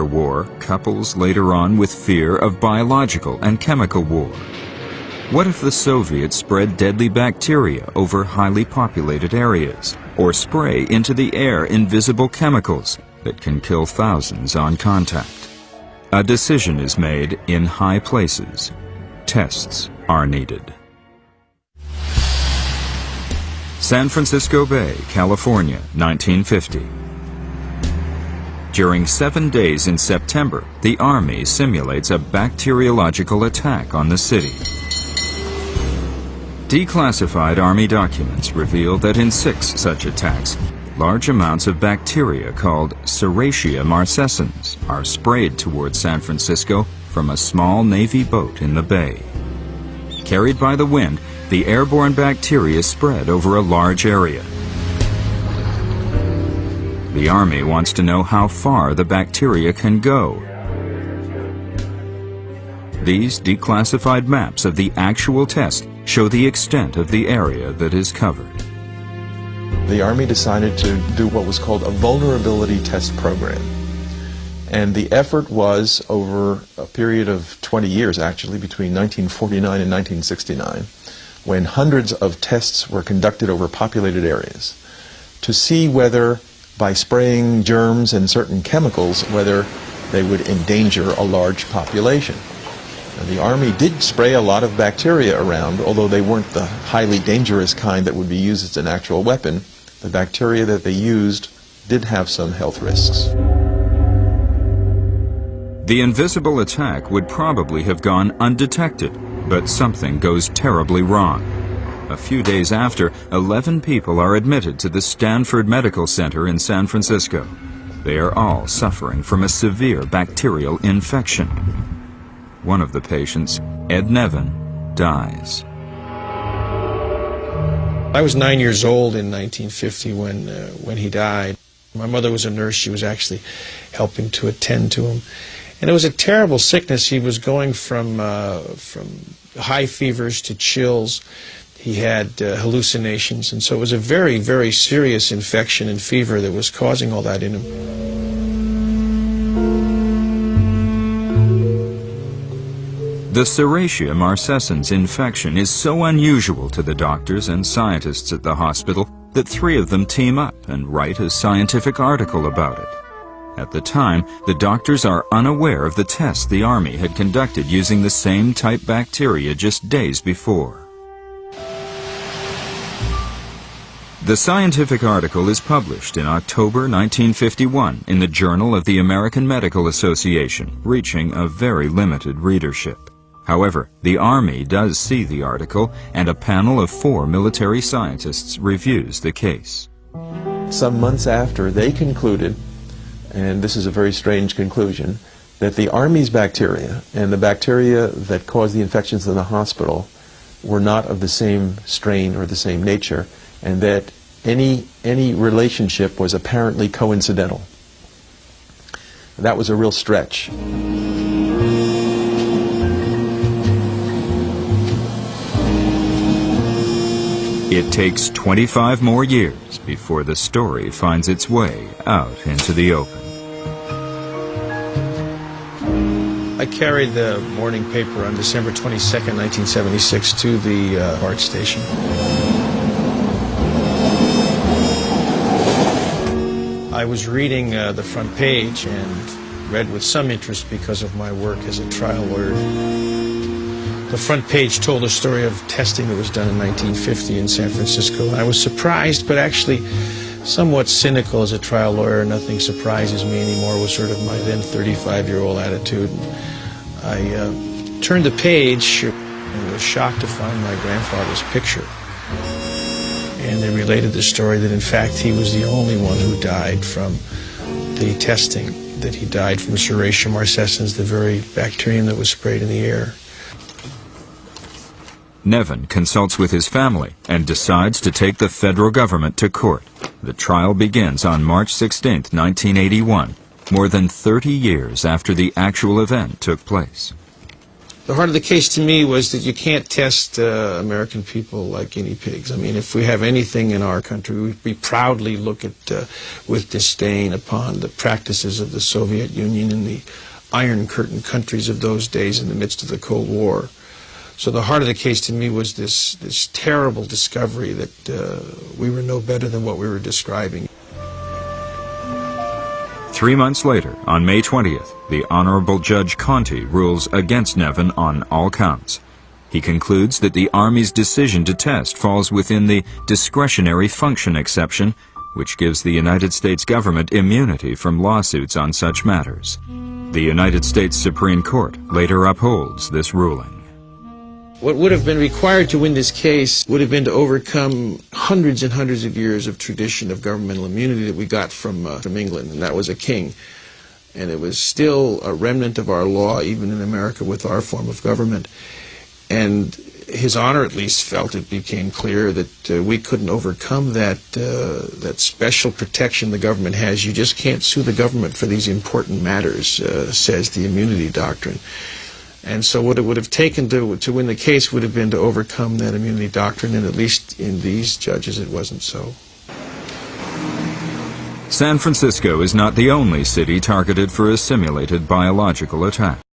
war couples later on with fear of biological and chemical war. What if the Soviets spread deadly bacteria over highly populated areas, or spray into the air invisible chemicals that can kill thousands on contact? A decision is made in high places. Tests are needed. San Francisco Bay, California, 1950. During 7 days in September, the Army simulates a bacteriological attack on the city. Declassified Army documents reveal that in 6 such attacks, large amounts of bacteria called Serratia Marcescnes are sprayed towards San Francisco from a small Navy boat in the bay. Carried by the wind, the airborne bacteria spread over a large area. The Army wants to know how far the bacteria can go. These declassified maps of the actual test show the extent of the area that is covered. The Army decided to do what was called a vulnerability test program. And the effort was over a period of 20 years, actually, between 1949 and 1969, when hundreds of tests were conducted over populated areas to see whether, by spraying germs and certain chemicals, whether they would endanger a large population. And the Army did spray a lot of bacteria around, although they weren't the highly dangerous kind that would be used as an actual weapon. The bacteria that they used did have some health risks. The invisible attack would probably have gone undetected, but something goes terribly wrong. A few days after, 11 people are admitted to the Stanford Medical Center in San Francisco. They are all suffering from a severe bacterial infection. One of the patients, Ed Nevin, dies. I was 9 years old in 1950 when he died. My mother was a nurse. She was actually helping to attend to him. And it was a terrible sickness. He was going from high fevers to chills. He had hallucinations, and so it was a very, very serious infection and fever that was causing all that in him. The Serratia Marcescnes infection is so unusual to the doctors and scientists at the hospital that 3 of them team up and write a scientific article about it. At the time, the doctors are unaware of the tests the Army had conducted using the same type bacteria just days before. The scientific article is published in October 1951 in the Journal of the American Medical Association, reaching a very limited readership. However, the Army does see the article, and a panel of 4 military scientists reviews the case. Some months after, they concluded, and this is a very strange conclusion, that the Army's bacteria and the bacteria that caused the infections in the hospital were not of the same strain or the same nature, and that any relationship was apparently coincidental. That was a real stretch. It takes 25 more years before the story finds its way out into the open. I carried the morning paper on December 22nd, 1976 to the BART station. I was reading the front page and read with some interest because of my work as a trial lawyer. The front page told a story of testing that was done in 1950 in San Francisco. I was surprised, but actually somewhat cynical as a trial lawyer. Nothing surprises me anymore was sort of my then 35-year-old attitude. I turned the page and was shocked to find my grandfather's picture. And they related the story that in fact he was the only one who died from the testing, that he died from Serratia Marcescnes, the very bacterium that was sprayed in the air. Nevin consults with his family and decides to take the federal government to court. The trial begins on March 16, 1981, more than 30 years after the actual event took place. The heart of the case to me was that you can't test American people like guinea pigs. I mean, if we have anything in our country, we proudly look at with disdain upon the practices of the Soviet Union and the Iron Curtain countries of those days in the midst of the Cold War. So the heart of the case to me was this terrible discovery that we were no better than what we were describing. 3 months later, on May 20th, the Honorable Judge Conti rules against Nevin on all counts. He concludes that the Army's decision to test falls within the discretionary function exception, which gives the United States government immunity from lawsuits on such matters. The United States Supreme Court later upholds this ruling. What would have been required to win this case would have been to overcome hundreds and hundreds of years of tradition of governmental immunity that we got from England, and that was a king. And it was still a remnant of our law, even in America, with our form of government. And His Honor at least felt it became clear that we couldn't overcome that special protection the government has. You just can't sue the government for these important matters, says the immunity doctrine. And so what it would have taken to win the case would have been to overcome that immunity doctrine, and at least in these judges it wasn't so. San Francisco is not the only city targeted for a simulated biological attack.